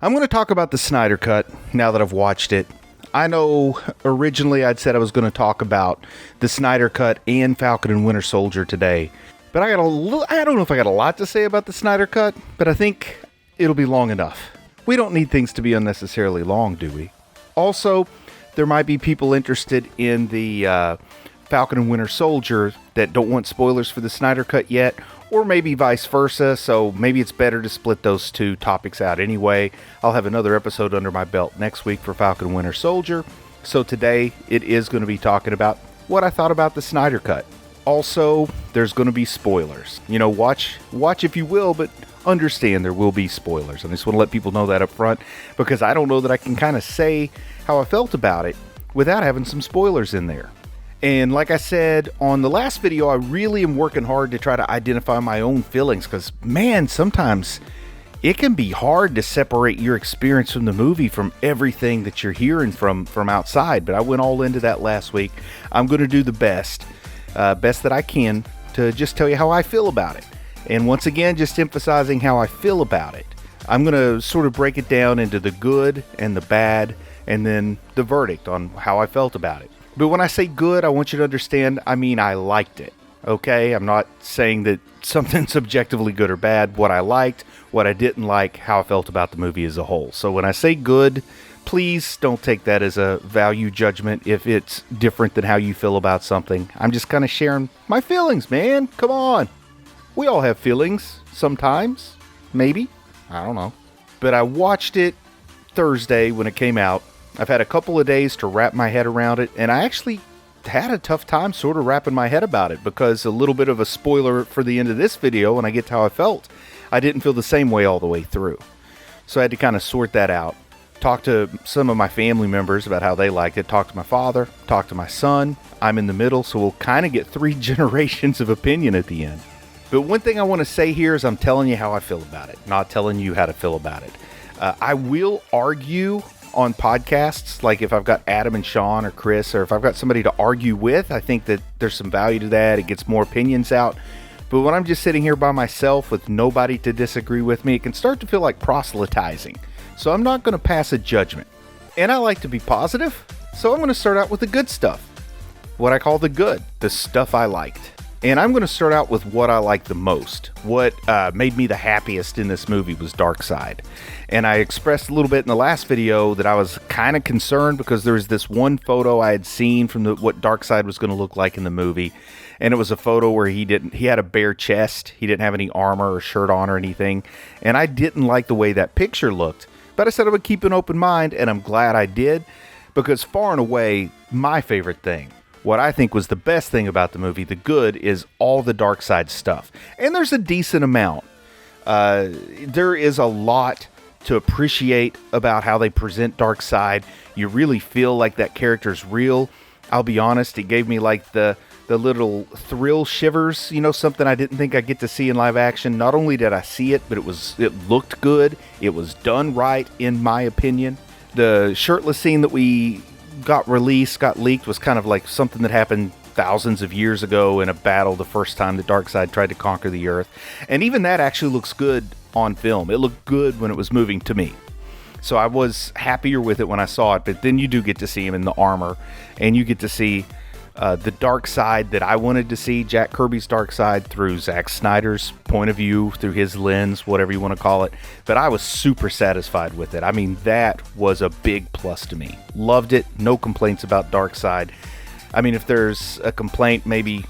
I'm going to talk about the Snyder Cut now that I've watched it. I know originally I'd said I was going to talk about the Snyder Cut and Falcon and Winter Soldier today, but I don't know if I got a lot to say about the Snyder Cut, but I think it'll be long enough. We don't need things to be unnecessarily long, do we? Also, there might be people interested in the Falcon and Winter Soldier that don't want spoilers for the Snyder Cut yet, or maybe vice versa, so maybe it's better to split those two topics out anyway. I'll have another episode under my belt next week for Falcon and Winter Soldier, so today it is going to be talking about what I thought about the Snyder Cut. Also, there's going to be spoilers. You know, watch if you will, but understand there will be spoilers. I just want to let people know that up front, because I don't know that I can kind of say how I felt about it without having some spoilers in there. And like I said on the last video, I really am working hard to try to identify my own feelings, because man, sometimes it can be hard to separate your experience from the movie from everything that you're hearing from outside. But I went all into that last week. I'm going to do the best that I can to just tell you how I feel about it. And once again, just emphasizing how I feel about it. I'm going to sort of break it down into the good and the bad, and then the verdict on how I felt about it. But when I say good, I want you to understand, I mean I liked it, okay? I'm not saying that something's subjectively good or bad. What I liked, what I didn't like, how I felt about the movie as a whole. So when I say good, please don't take that as a value judgment if it's different than how you feel about something. I'm just kind of sharing my feelings, man. Come on. We all have feelings sometimes, maybe. I don't know. But I watched it Thursday when it came out. I've had a couple of days to wrap my head around it, and I actually had a tough time sort of wrapping my head about it, because a little bit of a spoiler for the end of this video, when I get to how I felt, I didn't feel the same way all the way through. So I had to kind of sort that out. Talk to some of my family members about how they liked it. Talk to my father, talk to my son. I'm in the middle, so we'll kind of get 3 generations of opinion at the end. But one thing I want to say here is I'm telling you how I feel about it, not telling you how to feel about it. I will argue on podcasts, like if I've got Adam and Sean or Chris, or if I've got somebody to argue with, I think that there's some value to that. It gets more opinions out. But when I'm just sitting here by myself with nobody to disagree with me, it can start to feel like proselytizing. So I'm not going to pass a judgment. And I like to be positive, so I'm going to start out with the good stuff. What I call the good, the stuff I liked. And I'm going to start out with what I liked the most. What made me the happiest in this movie was Darkseid. And I expressed a little bit in the last video that I was kind of concerned, because there was this one photo I had seen from what Darkseid was going to look like in the movie. And it was a photo where he had a bare chest. He didn't have any armor or shirt on or anything. And I didn't like the way that picture looked. But I said I would keep an open mind, and I'm glad I did, because far and away, my favorite thing, what I think was the best thing about the movie, the good, is all the Darkseid stuff. And there's a decent amount. There is a lot to appreciate about how they present Darkseid. You really feel like that character's real. I'll be honest, it gave me like the little thrill shivers, you know, something I didn't think I'd get to see in live action. Not only did I see it, but it looked good. It was done right, in my opinion. The shirtless scene that we got leaked, was kind of like something that happened thousands of years ago in a battle the first time that Darkseid tried to conquer the Earth. And even that actually looks good on film. It looked good when it was moving to me. So I was happier with it when I saw it, but then you do get to see him in the armor, and you get to see the Darkseid that I wanted to see, Jack Kirby's Darkseid, through Zack Snyder's point of view, through his lens, whatever you want to call it. But I was super satisfied with it. I mean, that was a big plus to me. Loved it. No complaints about Darkseid. I mean, if there's a complaint, maybe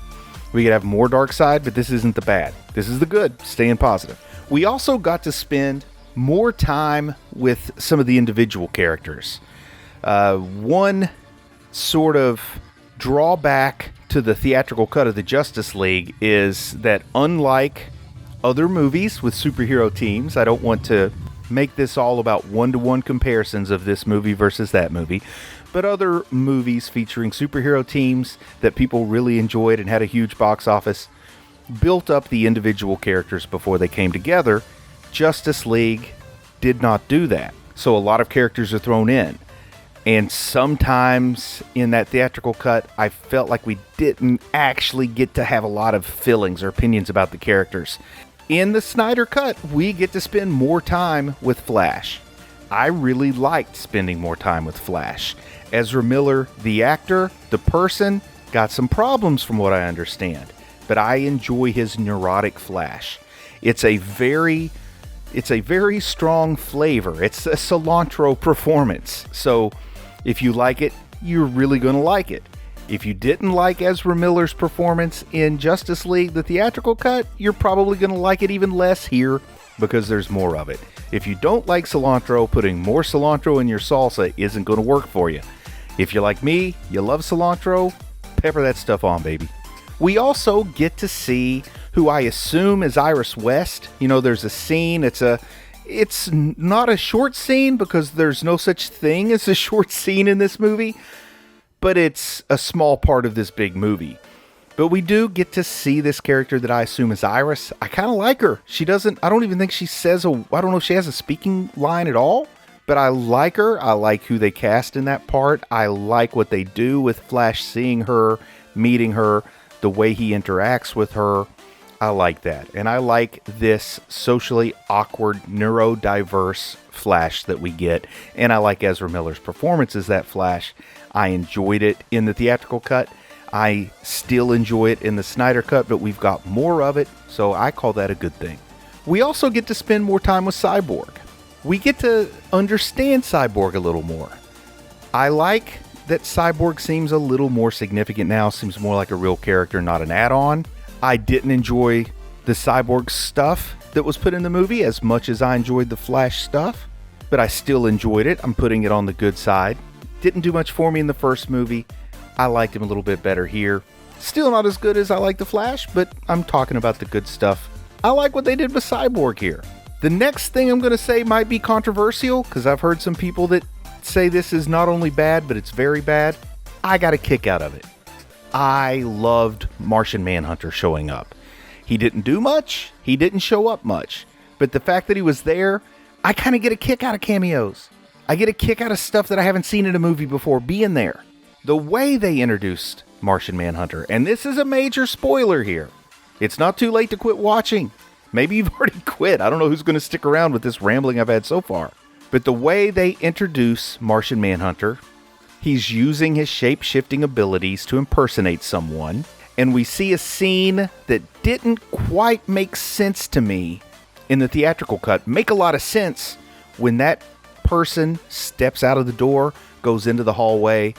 we could have more Darkseid, but this isn't the bad. This is the good. Staying positive. We also got to spend more time with some of the individual characters. One sort of drawback to the theatrical cut of the Justice League is that, unlike other movies with superhero teams, I don't want to make this all about one-to-one comparisons of this movie versus that movie, but other movies featuring superhero teams that people really enjoyed and had a huge box office built up the individual characters before they came together. Justice League did not do that. So a lot of characters are thrown in. And sometimes in that theatrical cut, I felt like we didn't actually get to have a lot of feelings or opinions about the characters. In the Snyder cut, we get to spend more time with Flash. I really liked spending more time with Flash. Ezra Miller, the actor, the person, got some problems from what I understand, but I enjoy his neurotic Flash. It's a very strong flavor. It's a cilantro performance. So if you like it, you're really going to like it. If you didn't like Ezra Miller's performance in Justice League, the theatrical cut, you're probably going to like it even less here because there's more of it. If you don't like cilantro, putting more cilantro in your salsa isn't going to work for you. If you're like me, you love cilantro, pepper that stuff on, baby. We also get to see who I assume is Iris West. You know, there's a scene, it's not a short scene because there's no such thing as a short scene in this movie, but it's a small part of this big movie. But we do get to see this character that I assume is Iris. I kind of like her. I don't even think she says I don't know if she has a speaking line at all, but I like her. I like who they cast in that part. I like what they do with Flash, seeing her, meeting her, the way he interacts with her. I like that. And I like this socially awkward, neurodiverse Flash that we get. And I like Ezra Miller's performance as that Flash. I enjoyed it in the theatrical cut. I still enjoy it in the Snyder cut, but we've got more of it, so I call that a good thing. We also get to spend more time with Cyborg. We get to understand Cyborg a little more. I like that Cyborg seems a little more significant now, seems more like a real character, not an add-on. I didn't enjoy the Cyborg stuff that was put in the movie as much as I enjoyed the Flash stuff, but I still enjoyed it. I'm putting it on the good side. Didn't do much for me in the first movie. I liked him a little bit better here. Still not as good as I like the Flash, but I'm talking about the good stuff. I like what they did with Cyborg here. The next thing I'm going to say might be controversial, because I've heard some people that say this is not only bad, but it's very bad. I got a kick out of it. I loved Martian Manhunter showing up. He didn't do much. He didn't show up much. But the fact that he was there, I kind of get a kick out of cameos. I get a kick out of stuff that I haven't seen in a movie before being there. The way they introduced Martian Manhunter, and this is a major spoiler here. It's not too late to quit watching. Maybe you've already quit. I don't know who's going to stick around with this rambling I've had so far. But the way they introduce Martian Manhunter, he's using his shape-shifting abilities to impersonate someone, and we see a scene that didn't quite make sense to me in the theatrical cut. Make a lot of sense when that person steps out of the door, goes into the hallway,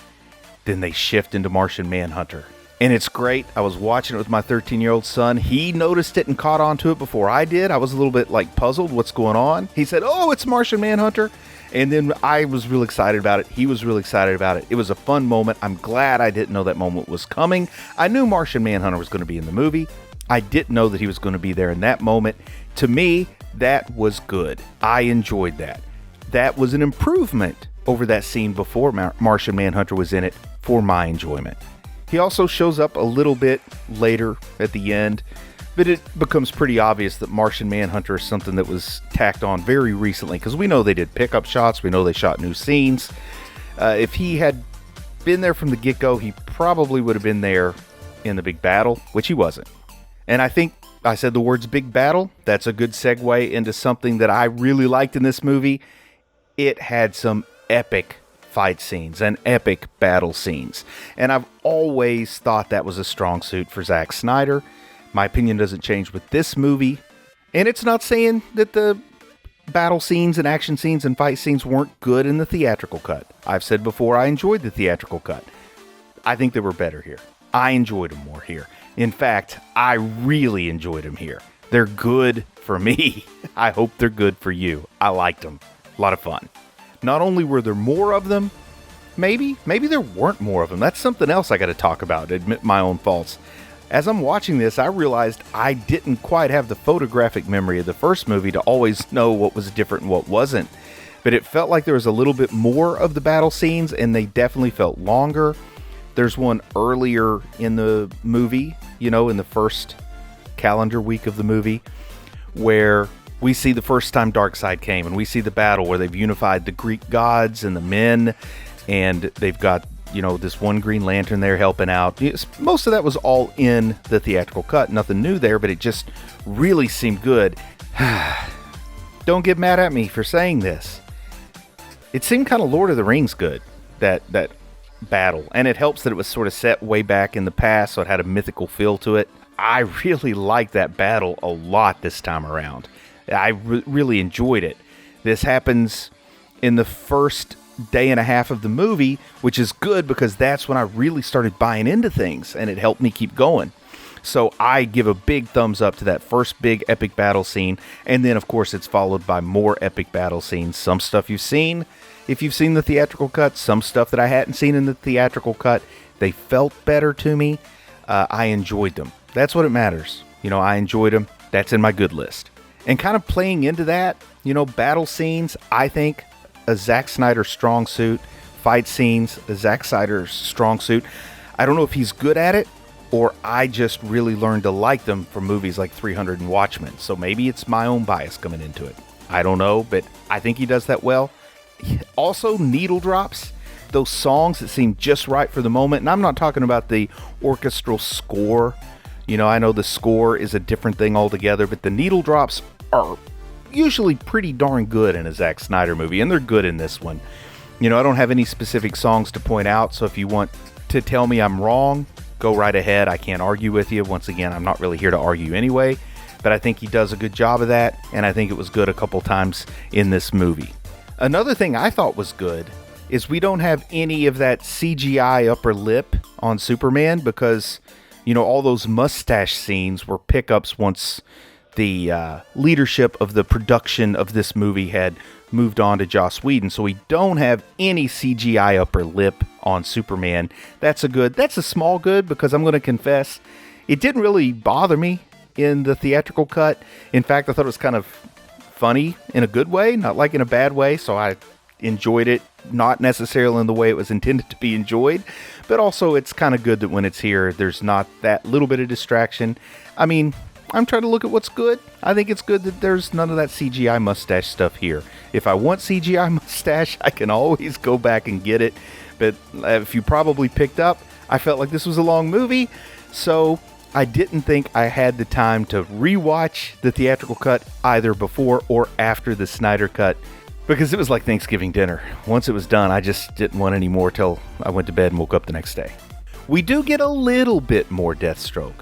then they shift into Martian Manhunter. And it's great. I was watching it with my 13-year-old son. He noticed it and caught on to it before I did. I was a little bit puzzled what's going on. He said, "Oh, it's Martian Manhunter." And then I was real excited about it. He was really excited about it. It was a fun moment. I'm glad I didn't know that moment was coming. I knew Martian Manhunter was going to be in the movie. I didn't know that he was going to be there in that moment. To me, that was good. I enjoyed that. That was an improvement over that scene before Martian Manhunter was in it for my enjoyment. He also shows up a little bit later at the end, but it becomes pretty obvious that Martian Manhunter is something that was tacked on very recently, because we know they did pickup shots, we know they shot new scenes. If he had been there from the get-go, he probably would have been there in the big battle, which he wasn't. And I think I said the words big battle. That's a good segue into something that I really liked in this movie. It had some epic fight scenes and epic battle scenes. And I've always thought that was a strong suit for Zack Snyder. My opinion doesn't change with this movie. And it's not saying that the battle scenes and action scenes and fight scenes weren't good in the theatrical cut. I've said before I enjoyed the theatrical cut. I think they were better here. I enjoyed them more here. In fact, I really enjoyed them here. They're good for me. I hope they're good for you. I liked them. A lot of fun. Not only were there more of them, maybe there weren't more of them. That's something else I got to talk about, admit my own faults. As I'm watching this, I realized I didn't quite have the photographic memory of the first movie to always know what was different and what wasn't. But it felt like there was a little bit more of the battle scenes, and they definitely felt longer. There's one earlier in the movie, in the first calendar week of the movie, where we see the first time Darkseid came, and we see the battle where they've unified the Greek gods and the men, and they've got, this one Green Lantern there helping out. Most of that was all in the theatrical cut. Nothing new there, but it just really seemed good. Don't get mad at me for saying this. it seemed kind of Lord of the Rings good, that battle. And it helps that it was sort of set way back in the past, so it had a mythical feel to it. I really liked that battle a lot this time around. I really enjoyed it. This happens in the first day and a half of the movie, which is good because that's when I really started buying into things, and it helped me keep going. So I give a big thumbs up to that first big epic battle scene, and then of course it's followed by more epic battle scenes. Some stuff you've seen if you've seen the theatrical cut, some stuff that I hadn't seen in the theatrical cut. They felt better to me. I enjoyed them. That's what it matters. I enjoyed them. That's in my good list. And kind of playing into that, battle scenes, I think a Zack Snyder strong suit. Fight scenes, a Zack Snyder strong suit. I don't know if he's good at it, or I just really learned to like them from movies like 300 and Watchmen. So maybe it's my own bias coming into it. I don't know, but I think he does that well. Also, needle drops. Those songs that seem just right for the moment. And I'm not talking about the orchestral score. I know the score is a different thing altogether, but the needle drops are usually pretty darn good in a Zack Snyder movie, and they're good in this one. I don't have any specific songs to point out, so if you want to tell me I'm wrong, go right ahead. I can't argue with you. Once again, I'm not really here to argue anyway, but I think he does a good job of that, and I think it was good a couple times in this movie. Another thing I thought was good is we don't have any of that CGI upper lip on Superman because, all those mustache scenes were pickups once the leadership of the production of this movie had moved on to Joss Whedon. So we don't have any CGI upper lip on Superman. That's a small good, because I'm going to confess, it didn't really bother me in the theatrical cut. In fact, I thought it was kind of funny in a good way, not like in a bad way. So I enjoyed it, not necessarily in the way it was intended to be enjoyed, but also it's kind of good that when it's here, there's not that little bit of distraction. I mean, I'm trying to look at what's good. I think it's good that there's none of that CGI mustache stuff here. If I want CGI mustache, I can always go back and get it. But if you probably picked up, I felt like this was a long movie, so I didn't think I had the time to rewatch the theatrical cut either before or after the Snyder cut, because it was like Thanksgiving dinner. Once it was done, I just didn't want any more till I went to bed and woke up the next day. We do get a little bit more Deathstroke,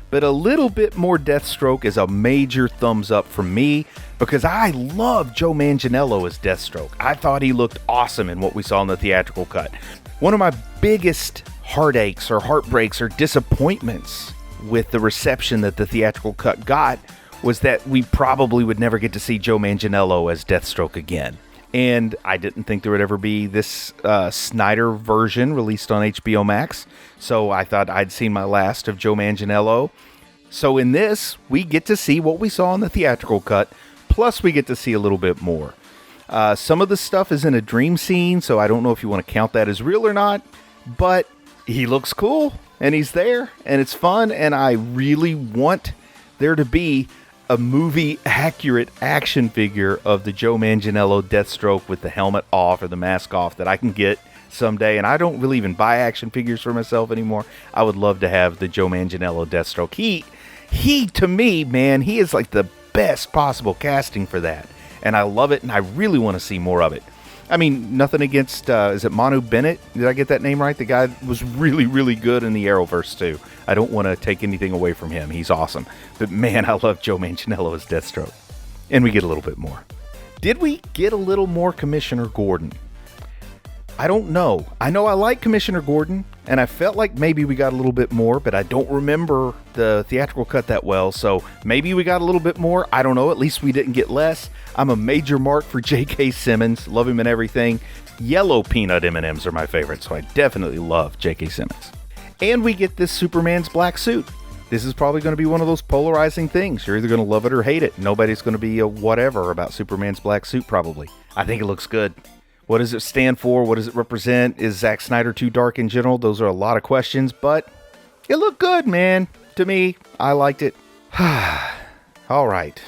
but a little bit more Deathstroke is a major thumbs up from me, because I love Joe Manganiello as Deathstroke. I thought he looked awesome in what we saw in the theatrical cut. One of my biggest heartaches or heartbreaks or disappointments with the reception that the theatrical cut got was that we probably would never get to see Joe Manganiello as Deathstroke again. And I didn't think there would ever be this Snyder version released on HBO Max, so I thought I'd seen my last of Joe Manganiello. So in this, we get to see what we saw in the theatrical cut, plus we get to see a little bit more. Some of the stuff is in a dream scene, so I don't know if you want to count that as real or not, but he looks cool, and he's there, and it's fun, and I really want there to be a movie-accurate action figure of the Joe Manganiello Deathstroke with the helmet off or the mask off that I can get someday. And I don't really even buy action figures for myself anymore. I would love to have the Joe Manganiello Deathstroke. He to me, man, he is like the best possible casting for that. And I love it, and I really want to see more of it. I mean, nothing against, is it Manu Bennett? Did I get that name right? The guy was really, really good in the Arrowverse, too. I don't want to take anything away from him. He's awesome. But, man, I love Joe Manganiello as Deathstroke. And we get a little bit more. Did we get a little more Commissioner Gordon? I don't know. I know I like Commissioner Gordon, and I felt like maybe we got a little bit more, but I don't remember the theatrical cut that well, so maybe we got a little bit more. I don't know. At least we didn't get less. I'm a major mark for J.K. Simmons. Love him and everything. Yellow peanut M&Ms are my favorite, so I definitely love J.K. Simmons. And we get this Superman's black suit. This is probably going to be one of those polarizing things. You're either going to love it or hate it. Nobody's going to be a whatever about Superman's black suit, probably. I think it looks good. What does it stand for? What does it represent? Is Zack Snyder too dark in general? Those are a lot of questions, but it looked good, man. To me, I liked it. All right.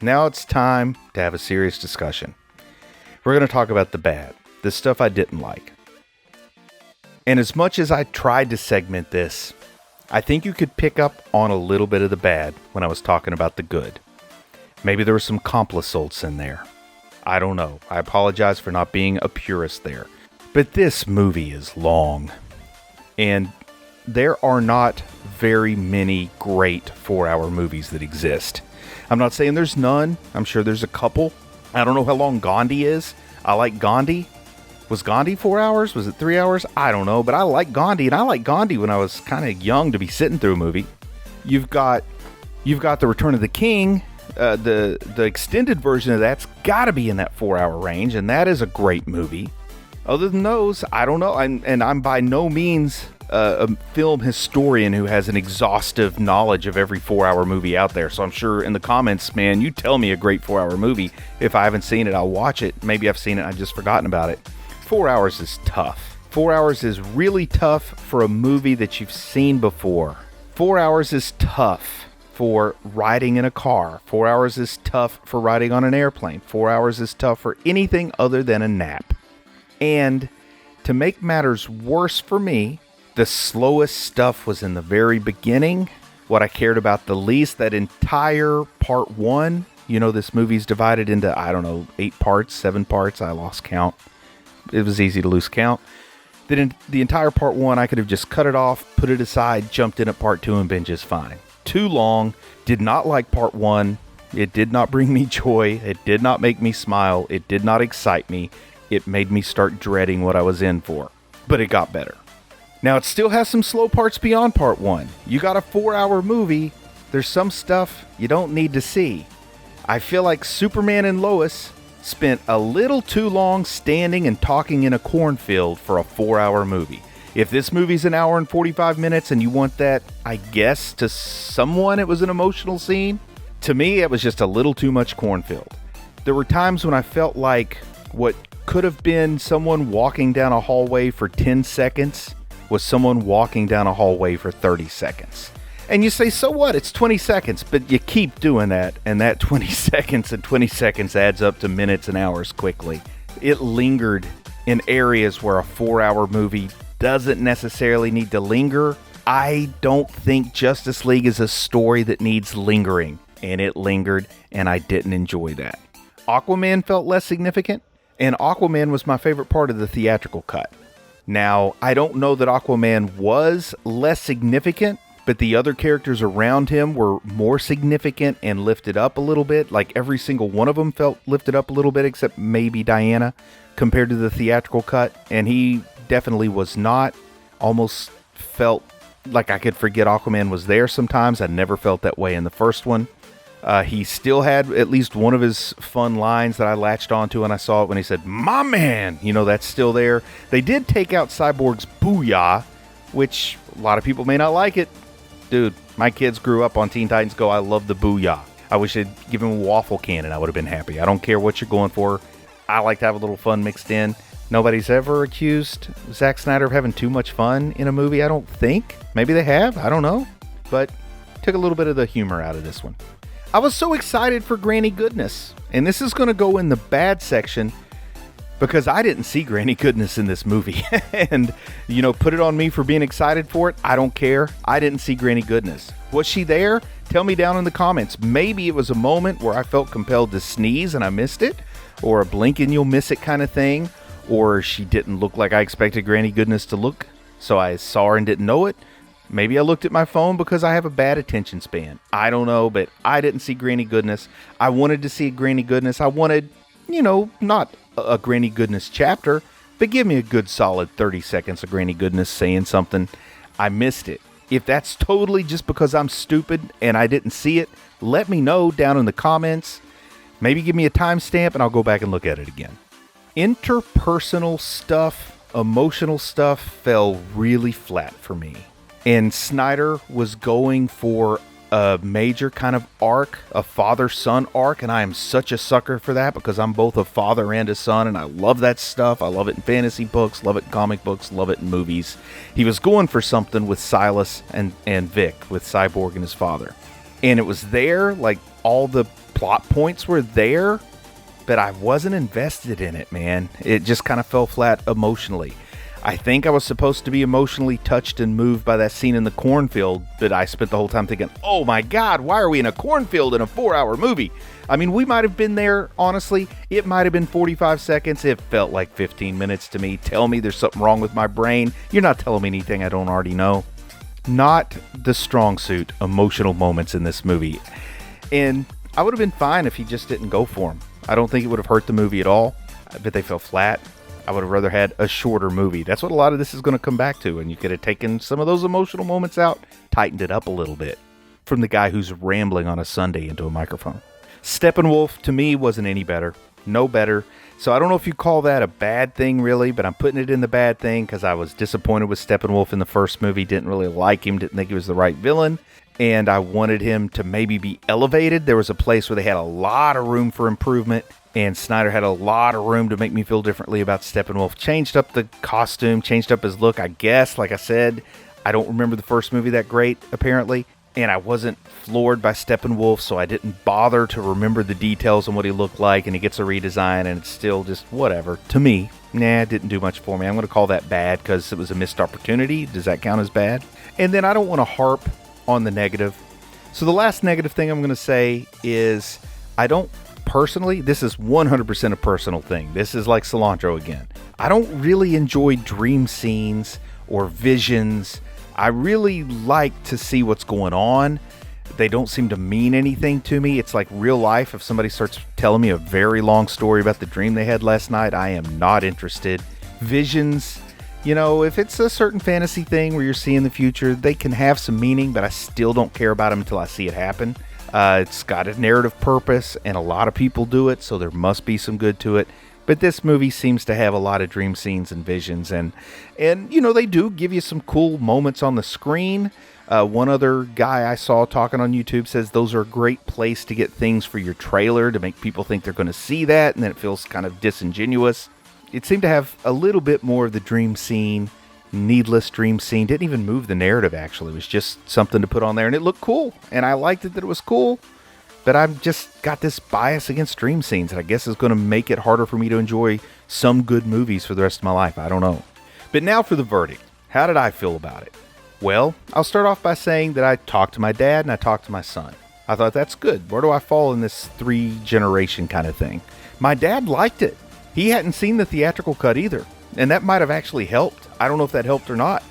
Now it's time to have a serious discussion. We're going to talk about the bad, the stuff I didn't like. And as much as I tried to segment this, I think you could pick up on a little bit of the bad when I was talking about the good. Maybe there were some complissalts in there. I don't know. I apologize for not being a purist there. But this movie is long. And there are not very many great 4-hour movies that exist. I'm not saying there's none. I'm sure there's a couple. I don't know how long Gandhi is. I like Gandhi. Was Gandhi 4 hours? Was it 3 hours? I don't know. But I like Gandhi. And I like Gandhi when I was kind of young to be sitting through a movie. You've got The Return of the King. The extended version of that's got to be in that 4-hour range. And that is a great movie. Other than those, I don't know. And I'm by no means a film historian who has an exhaustive knowledge of every 4-hour movie out there. So I'm sure in the comments, man, you tell me a great 4-hour movie. If I haven't seen it, I'll watch it. Maybe I've seen it, I've just forgotten about it. 4 hours is tough. 4 hours is really tough for a movie that you've seen before. 4 hours is tough for riding in a car. 4 hours is tough for riding on an airplane. 4 hours is tough for anything other than a nap. And to make matters worse for me, the slowest stuff was in the very beginning. What I cared about the least, that entire part one, this movie's divided into, 8 parts, 7 parts. I lost count. It was easy to lose count. Then the entire part one, I could have just cut it off, put it aside, jumped in at part two and been just fine. Too long. Did not like part one. It did not bring me joy. It did not make me smile. It did not excite me. It made me start dreading what I was in for. But it got better. Now, it still has some slow parts beyond part one. You got a 4-hour movie. There's some stuff you don't need to see. I feel like Superman and Lois spent a little too long standing and talking in a cornfield for a 4-hour movie. If this movie's an hour and 45 minutes and you want that, I guess, to someone it was an emotional scene, to me, it was just a little too much cornfield. There were times when I felt like what could have been someone walking down a hallway for 10 seconds was someone walking down a hallway for 30 seconds. And you say, so what? It's 20 seconds. But you keep doing that, and that 20 seconds and 20 seconds adds up to minutes and hours quickly. It lingered in areas where a 4-hour movie doesn't necessarily need to linger. I don't think Justice League is a story that needs lingering. And it lingered, and I didn't enjoy that. Aquaman felt less significant. And Aquaman was my favorite part of the theatrical cut. Now, I don't know that Aquaman was less significant, but the other characters around him were more significant and lifted up a little bit. Like every single one of them felt lifted up a little bit, except maybe Diana, compared to the theatrical cut. And he definitely was not. Almost felt like I could forget Aquaman was there sometimes. I never felt that way in the first one. He still had at least one of his fun lines that I latched onto, and I saw it when he said, "My man!" That's still there. They did take out Cyborg's booyah, which a lot of people may not like it. Dude, my kids grew up on Teen Titans Go. I love the booyah. I wish they'd give him a waffle cannon. I would have been happy. I don't care what you're going for. I like to have a little fun mixed in. Nobody's ever accused Zack Snyder of having too much fun in a movie, I don't think. Maybe they have. I don't know. But took a little bit of the humor out of this one. I was so excited for Granny Goodness, and this is going to go in the bad section because I didn't see Granny Goodness in this movie. And, put it on me for being excited for it. I don't care. I didn't see Granny Goodness. Was she there? Tell me down in the comments. Maybe it was a moment where I felt compelled to sneeze and I missed it, or a blink and you'll miss it kind of thing, or she didn't look like I expected Granny Goodness to look, so I saw her and didn't know it. Maybe I looked at my phone because I have a bad attention span. I don't know, but I didn't see Granny Goodness. I wanted to see Granny Goodness. I wanted, not a Granny Goodness chapter, but give me a good solid 30 seconds of Granny Goodness saying something. I missed it. If that's totally just because I'm stupid and I didn't see it, let me know down in the comments. Maybe give me a timestamp and I'll go back and look at it again. Interpersonal stuff, emotional stuff fell really flat for me. And Snyder was going for a major kind of arc, a father-son arc, and I am such a sucker for that because I'm both a father and a son, and I love that stuff. I love it in fantasy books, love it in comic books, love it in movies. He was going for something with Silas and Vic, with Cyborg and his father. And it was there, like all the plot points were there, but I wasn't invested in it, man. It just kind of fell flat emotionally. I think I was supposed to be emotionally touched and moved by that scene in the cornfield, but I spent the whole time thinking, oh my God, why are we in a cornfield in a 4-hour movie? I mean, we might have been there, honestly. It might have been 45 seconds. It felt like 15 minutes to me. Tell me there's something wrong with my brain. You're not telling me anything I don't already know. Not the strong suit emotional moments in this movie. And I would have been fine if he just didn't go for them. I don't think it would have hurt the movie at all. I bet they fell flat. I would have rather had a shorter movie. That's what a lot of this is going to come back to. And you could have taken some of those emotional moments out, tightened it up a little bit from the guy who's rambling on a Sunday into a microphone. Steppenwolf, to me, wasn't any better. No better. So I don't know if you call that a bad thing, really, but I'm putting it in the bad thing because I was disappointed with Steppenwolf in the first movie. Didn't really like him. Didn't think he was the right villain. And I wanted him to maybe be elevated. There was a place where they had a lot of room for improvement. And Snyder had a lot of room to make me feel differently about Steppenwolf. Changed up the costume, changed up his look, I guess. Like I said, I don't remember the first movie that great, apparently. And I wasn't floored by Steppenwolf, so I didn't bother to remember the details on what he looked like. And he gets a redesign, and it's still just whatever. To me, it didn't do much for me. I'm going to call that bad because it was a missed opportunity. Does that count as bad? And then I don't want to harp on the negative. So the last negative thing I'm going to say is I don't personally, this is 100% a personal thing. This is like cilantro again. I don't really enjoy dream scenes or visions. I really like to see what's going on. They don't seem to mean anything to me. It's like real life. If somebody starts telling me a very long story about the dream they had last night, I am not interested. Visions, if it's a certain fantasy thing where you're seeing the future, they can have some meaning, but I still don't care about them until I see it happen. It's got a narrative purpose, and a lot of people do it, so there must be some good to it. But this movie seems to have a lot of dream scenes and visions, and they do give you some cool moments on the screen. One other guy I saw talking on YouTube says those are a great place to get things for your trailer to make people think they're going to see that, and then it feels kind of disingenuous. It seemed to have a little bit more of the dream scene. Needless dream scene. Didn't even move the narrative, actually. It was just something to put on there, and it looked cool, and I liked it that it was cool, but I've just got this bias against dream scenes that I guess is going to make it harder for me to enjoy some good movies for the rest of my life. I don't know. But now for the verdict. How did I feel about it? Well, I'll start off by saying that I talked to my dad and I talked to my son. I thought, that's good. Where do I fall in this 3-generation kind of thing? My dad liked it. He hadn't seen the theatrical cut either. And that might have actually helped. I don't know if that helped or not,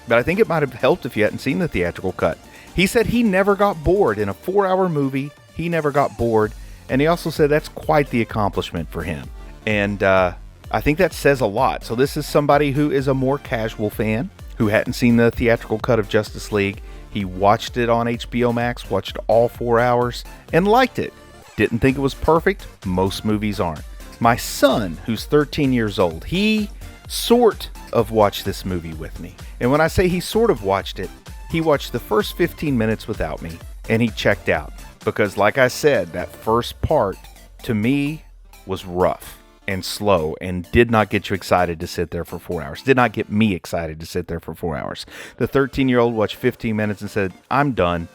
but I think it might have helped if you hadn't seen the theatrical cut. He said he never got bored in a 4-hour movie. He never got bored. And he also said that's quite the accomplishment for him. And I think that says a lot. So this is somebody who is a more casual fan, who hadn't seen the theatrical cut of Justice League. He watched it on HBO Max, watched all 4 hours, and liked it. Didn't think it was perfect. Most movies aren't. My son, who's 13 years old, he sort of watched this movie with me. And when I say he sort of watched it, he watched the first 15 minutes without me, and he checked out. Because like I said, that first part, to me, was rough and slow and did not get you excited to sit there for 4 hours. Did not get me excited to sit there for 4 hours. The 13-year-old watched 15 minutes and said, I'm done.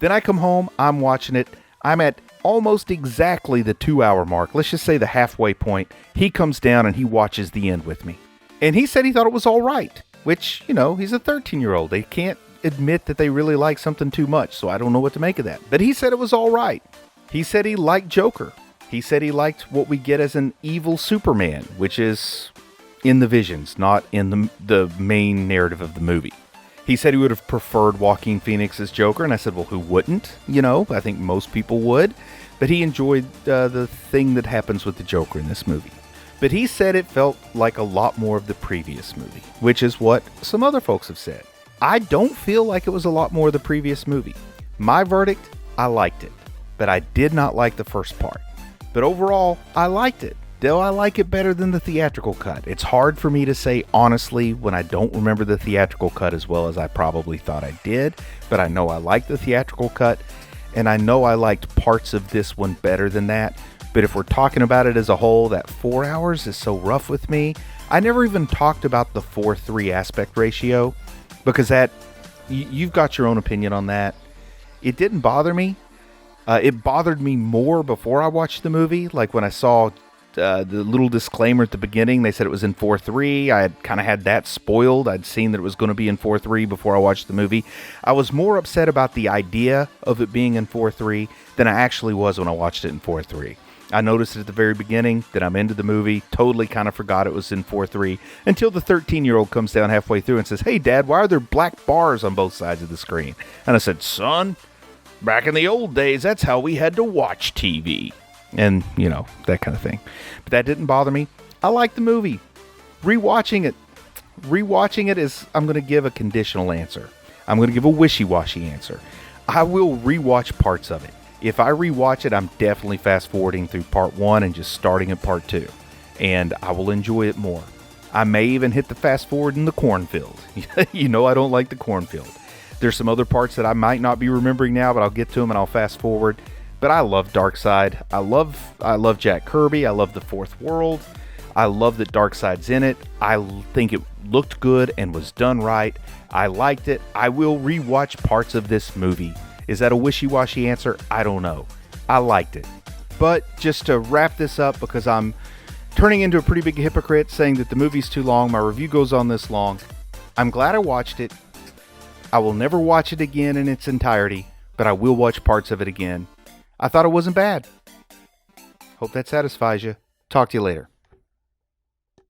Then I come home, I'm watching it. I'm at almost exactly the 2-hour mark. Let's just say the halfway point. He comes down and he watches the end with me. And he said he thought it was all right, which, he's a 13-year-old. They can't admit that they really like something too much, so I don't know what to make of that. But he said it was all right. He said he liked Joker. He said he liked what we get as an evil Superman, which is in the visions, not in the main narrative of the movie. He said he would have preferred Joaquin Phoenix as Joker, and I said, well, who wouldn't? I think most people would. But he enjoyed the thing that happens with the Joker in this movie. But he said it felt like a lot more of the previous movie, which is what some other folks have said. I don't feel like it was a lot more of the previous movie. My verdict, I liked it, but I did not like the first part. But overall, I liked it. Do I like it better than the theatrical cut? It's hard for me to say honestly when I don't remember the theatrical cut as well as I probably thought I did, but I know I liked the theatrical cut, and I know I liked parts of this one better than that. But if we're talking about it as a whole, that 4 hours is so rough with me. I never even talked about the 4:3 aspect ratio, because that, you've got your own opinion on that. It didn't bother me. It bothered me more before I watched the movie. Like when I saw the little disclaimer at the beginning. They said it was in 4:3. I had kind of had that spoiled. I'd seen that it was going to be in 4:3 before I watched the movie. I was more upset about the idea of it being in 4:3 than I actually was when I watched it in 4:3. I noticed it at the very beginning, that I'm into the movie, totally kind of forgot it was in 4:3, until the 13-year-old comes down halfway through and says, "Hey, Dad, why are there black bars on both sides of the screen?" And I said, "Son, back in the old days, that's how we had to watch TV." And, that kind of thing. But that didn't bother me. I like the movie. Rewatching it is, I'm going to give a conditional answer. I'm going to give a wishy-washy answer. I will rewatch parts of it. If I rewatch it, I'm definitely fast-forwarding through part 1 and just starting at part 2. And I will enjoy it more. I may even hit the fast-forward in the cornfield. I don't like the cornfield. There's some other parts that I might not be remembering now, but I'll get to them and I'll fast-forward. But I love Darkseid. I love Jack Kirby. I love the Fourth World. I love that Darkseid's in it. I think it looked good and was done right. I liked it. I will rewatch parts of this movie. Is that a wishy-washy answer? I don't know. I liked it. But just to wrap this up, because I'm turning into a pretty big hypocrite saying that the movie's too long, my review goes on this long. I'm glad I watched it. I will never watch it again in its entirety, but I will watch parts of it again. I thought it wasn't bad. Hope that satisfies you. Talk to you later.